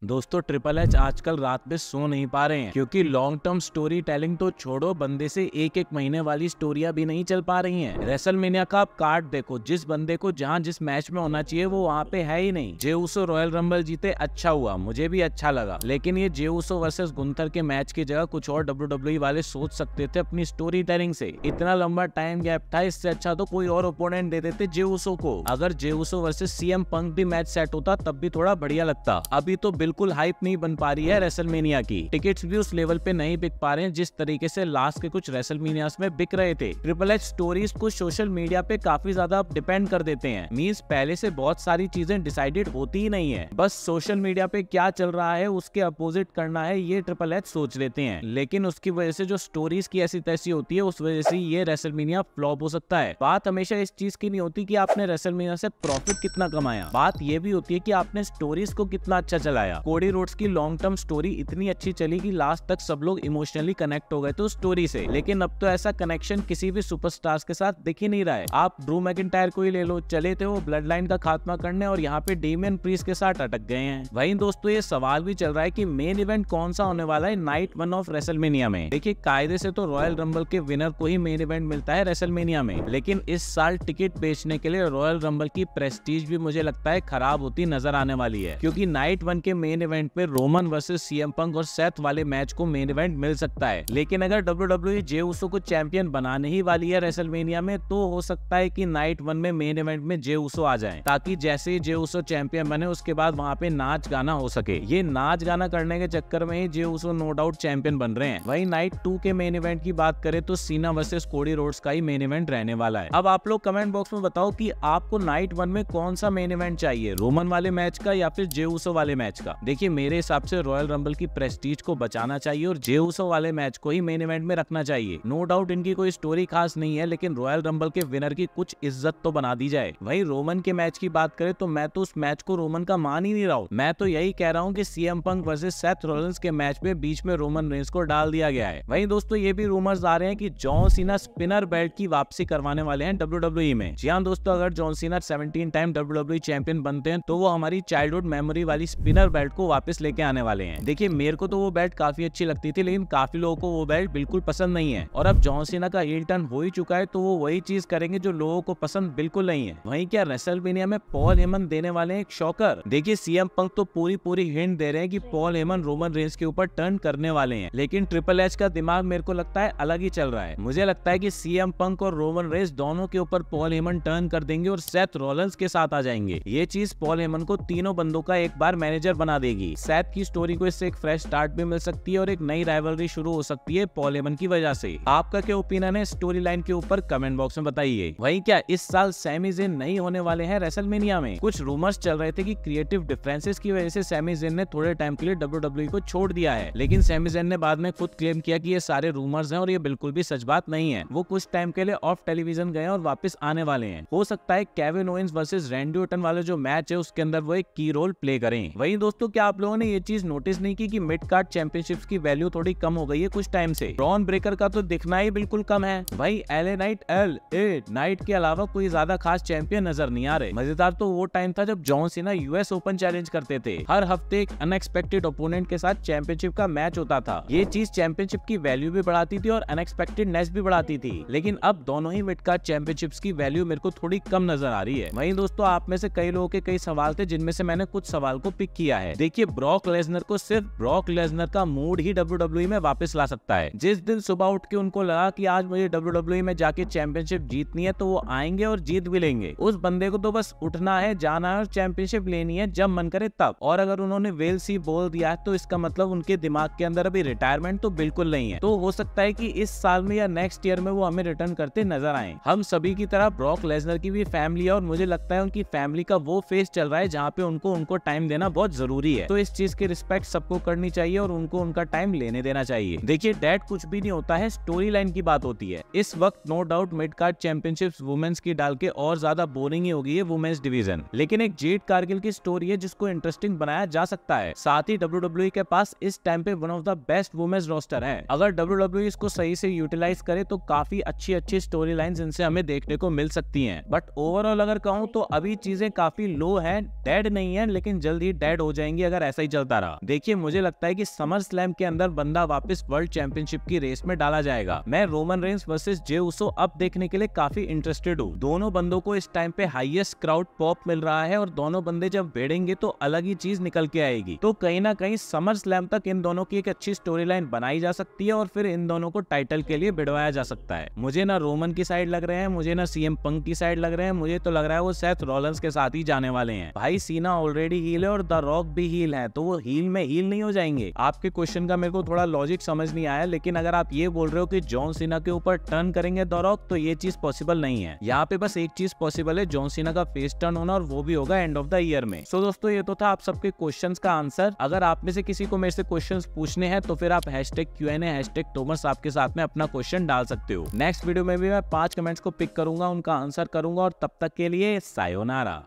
दोस्तों triple H आजकल रात में सो नहीं पा रहे हैं क्योंकि लॉन्ग टर्म स्टोरी टेलिंग तो छोड़ो, बंदे से एक एक महीने वाली स्टोरियां भी नहीं चल पा रही हैं। रेसलमेनिया का आप कार्ड देखो, जिस बंदे को जहां जिस मैच में होना चाहिए वो वहां पे है ही नहीं। जे उसो रॉयल रंबल जीते, अच्छा हुआ, मुझे भी अच्छा लगा, लेकिन ये जे उसो वर्सेस गुंथर के मैच की जगह कुछ और WWE वाले सोच सकते थे अपनी स्टोरी टेलिंग से। इतना लंबा टाइम गैप था, इससे अच्छा तो कोई और ओपोनेंट दे देते जे उसो को। अगर जे उसो वर्सेस सीएम पंक भी मैच सेट होता तब भी थोड़ा बढ़िया लगता। अभी तो बिल्कुल हाइप नहीं बन पा रही है रेसलमेनिया की, टिकट्स भी उस लेवल पे नहीं बिक पा रहे हैं जिस तरीके से लास्ट के कुछ रेसलमेनियास में बिक रहे थे। ट्रिपल एच स्टोरीज को सोशल मीडिया पे काफी ज्यादा डिपेंड कर देते हैं। मींस पहले से बहुत सारी चीजें डिसाइडेड होती ही नहीं है, बस सोशल मीडिया पे क्या चल रहा है उसके अपोजिट करना है ये ट्रिपल एच सोच लेते हैं। लेकिन उसकी वजह से जो स्टोरीज की ऐसी तैसी होती है, उस वजह से ये रेसलमेनिया फ्लॉप हो सकता है। बात हमेशा इस चीज की नहीं होती कि आपने रेसलमेनिया से प्रॉफिट कितना कमाया, बात ये भी होती है कि आपने स्टोरीज को कितना अच्छा चलाया। कोडी रोड्स की लॉन्ग टर्म स्टोरी इतनी अच्छी चली कि लास्ट तक सब लोग इमोशनली कनेक्ट हो गए थे उस स्टोरी से, लेकिन अब तो ऐसा कनेक्शन किसी भी सुपरस्टार्स के साथ दिख ही नहीं रहा है। आप ड्रू मैकिंटायर को ही ले लो, चले थे वो ब्लड लाइन का खात्मा करने और यहाँ पे डेमियन प्रीस्ट के साथ अटक गए हैं। वहीं दोस्तों ये सवाल भी चल रहा है कि मेन इवेंट कौन सा होने वाला है नाइट 1 ऑफ रेसलमेनिया में। देखिए कायदे से तो रॉयल रंबल के विनर को ही मेन इवेंट मिलता है रेसलमेनिया में, लेकिन इस साल टिकट बेचने के लिए रॉयल रंबल की प्रेस्टीज भी मुझे लगता है खराब होती नजर आने वाली है, क्योंकि नाइट 1 के मेन इवेंट में रोमन वर्सेस सीएम पंक और सेथ वाले मैच को मेन इवेंट मिल सकता है। लेकिन अगर WWE जे उसो को चैंपियन बनाने ही वाली है रेसलमेनिया में, तो हो सकता है कि नाइट 1 में मेन इवेंट में जे उसो आ जाएं, ताकि जैसे ही जे उसो चैंपियन बने उसके बाद वहां पे नाच गाना हो सके। ये नाच गाना करने के चक्कर में ही जे उसो नो डाउट चैंपियन बन रहे हैं। वहीं नाइट 2 के मेन इवेंट की बात करें तो सीना वर्सेस कोडी रोड्स का ही मेन इवेंट रहने वाला है। अब आप लोग कमेंट बॉक्स में बताओ कि आपको नाइट 1 में कौन सा मेन इवेंट चाहिए, रोमन वाले मैच का या फिर जे उसो वाले मैच का। देखिए मेरे हिसाब से रॉयल रंबल की प्रेस्टीज को बचाना चाहिए और जे उसो वाले मैच को ही मेन इवेंट में रखना चाहिए। नो डाउट इनकी कोई स्टोरी खास नहीं है, लेकिन रॉयल रंबल के विनर की कुछ इज्जत तो बना दी जाए। वहीं रोमन के मैच की बात करें तो मैं तो उस मैच को रोमन का मान ही नहीं रहा हूँ। मैं तो यही कह रहा हूँ कि CM Punk versus Seth Rollins के मैच में बीच में रोमन रेंस को डाल दिया गया है। वहीं दोस्तों ये भी रूमर्स आ रहे हैं कि जॉन सीना स्पिनर बेल्ट की वापसी करवाने वाले हैं WWE में। जी हाँ दोस्तों, अगर John Cena 17 time WWE champion बनते हैं तो वो हमारी चाइल्डहुड मेमोरी वाली स्पिनर बेल्ट को वापस लेके आने वाले हैं। देखिए मेरे को तो वो बेल्ट काफी अच्छी लगती थी, लेकिन काफी लोगों को वो बेल्ट बिल्कुल पसंद नहीं है, और अब जॉन सीना का हील टर्न हो ही चुका है तो वो वही चीज करेंगे जो लोगों को पसंद बिल्कुल नहीं है। वहीं क्या रेसलमेनिया में पॉल हेमन देने वाले हैं एक शॉकर। देखिए सीएम पंक तो पूरी हिंट दे रहे हैं कि पॉल हेमन रोमन रेंस के ऊपर टर्न करने वाले हैं, लेकिन ट्रिपल एच का दिमाग मेरे को लगता है अलग ही चल रहा है। मुझे लगता है कि सीएम पंक और रोमन रेंस दोनों के ऊपर पॉल हेमन टर्न कर देंगे और सेथ रॉलिंस के साथ आ जाएंगे। ये चीज पॉल हेमन को तीनों बंदों का एक बार मैनेजर बना देगी। सेथ की स्टोरी को इससे एक फ्रेश स्टार्ट भी मिल सकती है और एक नई राइवलरी शुरू हो सकती है पॉल हेमन की वजह से। आपका क्या ओपिनियन है स्टोरी लाइन के ऊपर, कमेंट बॉक्स में बताइए। वहीं क्या इस साल सैमी ज़ेन नहीं होने वाले हैं रेसलमेनिया में? कुछ रूमर्स चल रहे थे कि क्रिएटिव डिफरेंसेस की वजह से सैमी ज़ेन ने थोड़े टाइम के लिए WWE को छोड़ दिया है, लेकिन सैमी ज़ेन ने बाद में खुद क्लेम किया कि ये सारे रूमर्स हैं और ये बिल्कुल भी सच बात नहीं है। वो कुछ टाइम के लिए ऑफ टेलीविजन गए और वापस आने वाले हैं। हो सकता है Kevin Owens versus Randy Orton वाले जो मैच है उसके अंदर वो एक की रोल प्ले करें। वहीं दोस्तों क्या आप लोगों ने ये चीज नोटिस नहीं की कि मिड कार्ड चैंपियनशिप्स की वैल्यू थोड़ी कम हो गई है कुछ टाइम से? ब्रॉन ब्रेकर का तो दिखना ही बिल्कुल कम है। भाई एलए नाइट के अलावा कोई ज्यादा खास चैंपियन नजर नहीं आ रहे। मजेदार तो वो टाइम था जब John Cena US open challenge करते थे, हर हफ्ते एक अनएक्सपेक्टेड ओपोनेंट के साथ चैंपियनशिप का मैच होता था। ये चीज चैंपियनशिप की वैल्यू भी बढ़ाती थी और अनएक्सपेक्टेडनेस भी बढ़ाती थी, लेकिन अब दोनों ही मिड कार्ड चैंपियनशिप्स की वैल्यू मेरे को थोड़ी कम नजर आ रही है। वहीं दोस्तों आप में से कई लोगों के कई सवाल थे जिनमें से मैंने कुछ सवाल को पिक किया है। देखिए ब्रॉक लेसनर को सिर्फ ब्रॉक लेसनर का मूड ही WWE में वापस ला सकता है। जिस दिन सुबह उठ के उनको लगा कि आज मुझे WWE में जाके चैंपियनशिप जीतनी है तो वो आएंगे और जीत भी लेंगे। उस बंदे को तो बस उठना है, जाना है और चैंपियनशिप लेनी है जब मन करे तब। और अगर उन्होंने वेल सी बोल दिया है तो इसका मतलब उनके दिमाग के अंदर अभी रिटायरमेंट तो बिल्कुल नहीं है। तो हो सकता है कि इस साल में या नेक्स्ट ईयर में वो हमें रिटर्न करते नजर आए। हम सभी की तरह ब्रॉक लेसनर की भी फैमिली है और मुझे लगता है उनकी फैमिली का वो फेज चल रहा है जहाँ पे उनको टाइम देना बहुत जरूरी है। तो इस चीज की रिस्पेक्ट सबको करनी चाहिए और उनको उनका टाइम लेने देना चाहिए। देखिए डैड कुछ भी नहीं होता है, स्टोरी लाइन की बात होती है। इस वक्त no doubt mid card championships women's की डाल के और ज्यादा बोरिंग ही हो गई है वुमेन्स डिवीजन, लेकिन एक जेड कारगिल की स्टोरी है जिसको इंटरेस्टिंग बनाया जा सकता है। साथ ही WWE के पास इस टाइम पे one of the best women's roster है। अगर WWE इसको सही से यूटिलाइज करे तो काफी अच्छी स्टोरी लाइन्स इनसे हमें देखने को मिल सकती हैं। बट ओवरऑल अगर कहूँ तो अभी चीजें काफी लो है, डेड नहीं है लेकिन जल्द ही डेड हो जाएंगी। जाएंगी अगर ऐसा ही चलता रहा। देखिए मुझे लगता है कि समर स्लैम के अंदर बंदा वापस वर्ल्ड चैंपियनशिप की रेस में डाला जाएगा। मैं रोमन रेंस वर्सेस जे उसो अब देखने के लिए काफी इंटरेस्टेड हूँ। दोनों बंदों को इस टाइम पे हाईएस्ट क्राउड पॉप मिल रहा है और दोनों बंदे जब भिड़ेंगे तो अलग ही चीज निकल के आएगी। तो कहीं ना कहीं समर स्लैम तक इन दोनों की एक अच्छी स्टोरी लाइन बनाई जा सकती है और फिर इन दोनों को टाइटल के लिए भिड़वाया जा सकता है। मुझे ना रोमन की साइड लग रहे हैं, मुझे ना सीएम पंक की साइड लग रहे हैं, मुझे तो लग रहा है वो सेथ रॉलिंस के साथ ही जाने वाले हैं। भाई सीना ऑलरेडी हील है और द रॉक भी हील है, तो वो हील में हील नहीं हो जाएंगे। आपके क्वेश्चन का मेरे को थोड़ा लॉजिक समझ नहीं आया, लेकिन अगर आप ये बोल रहे हो कि जॉन सीना के ऊपर टर्न करेंगे द रॉक, तो ये चीज पॉसिबल नहीं है। यहाँ पे बस एक चीज पॉसिबल है, जॉन सीना का फेस टर्न होना, और वो भी होगा एंड ऑफ द ईयर में। सो दोस्तों ये तो था आप सबके क्वेश्चंस का आंसर। अगर आप में से किसी को मेरे से क्वेश्चंस पूछने हैं तो फिर आप #Q&A #Thomas आपके साथ में अपना क्वेश्चन डाल सकते हो। नेक्स्ट वीडियो में भी मैं 5 कमेंट्स को पिक करूंगा, उनका आंसर करूंगा, और तब तक के लिए सायोनारा।